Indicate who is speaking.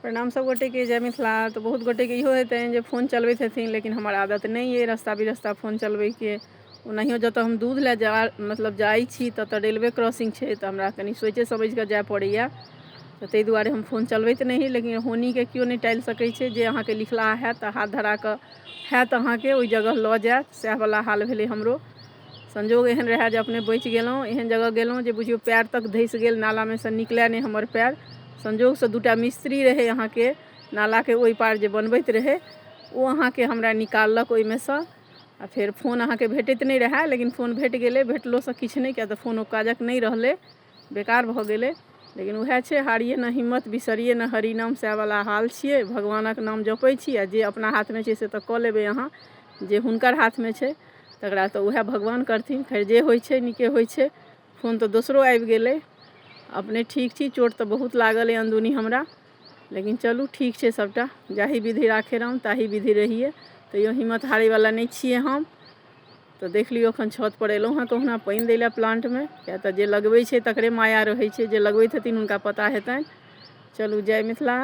Speaker 1: प्रणाम सब गोटे के, जय मिथिला। तो बहुत गोटे के इहो हेतै जे फोन चलबैत हथिन, लेकिन हमर आदत नहीं है रास्ता बिरस्ता फोन चलबै के। ओनाहियो जतऽ हम दूध ले जाइ छी ततऽ रेलवे क्रॉसिंग छै, तऽ हमरा कनि सोचि समझि कऽ जाय पड़ैया। तऽ ताहि दुआरे हम फोन चलबैत नहीं, लेकिन होनीके केओ नहीं टालि सकै छै। जे अहाँके लिखला हैत तऽ हाथ धरा कऽ हैत अहाँके ओहि जगह लऽ जायत, सएहवला हाल भेलै हमरो। संजोग एहन रहै जे अपने बचि गेलहुँ। एहन जगह गेलहुँ जे बुझियौ पैर तक धसि गेल, नालामे सँ निकलै नहि हमर पैर। संजोगसँ दूटा मिस्त्री रहै अहाँके नालाके ओहि पार जे बनबैत रहै, ओ अहाँके हमरा निकाललक ओहिमे सँ। आ फेर फोन अहाँके भेटैत नहीं रहै, लेकिन फोन भेट गेलै। भेटलोसँ किछु नहीं, किएक तऽ फोन ओ काजक नहीं रहलै, बेकार भऽ गेलै। लेकिन उएह छै, हारिए न हिम्मत बिसरिए न हरि नाम, सएहवला हाल छियै। भगवानक नाम जपै छी, आ जे अपना हाथमे छै से तऽ कऽ लेबै अहाँ। जे हुनकर हाथमे छै तकरा तऽ उएह भगवान करथिन। खैर जे होइ छै नीके होइ छै। फोन तऽ दोसरो आबि गेलै। अपने ठीक छी, चोट तऽ बहुत लागल अइ अन्दुनी हमरा, लेकिन चलू ठीक छै सबटा। जाहि विधि राखे राम ताहि विधि रहिए। तैयो हिम्मत हारैवला नहीं छियै हम। तऽ देख लियौ एखन छतपर एलहुँ हेँ कहुना पानि दै लए प्लांटमे, किएक तऽ जे लगबै छै तकरे माया रहै छै। जे लगबैत हेथिन हुनका पता हेतनि। चलू जय मिथिला।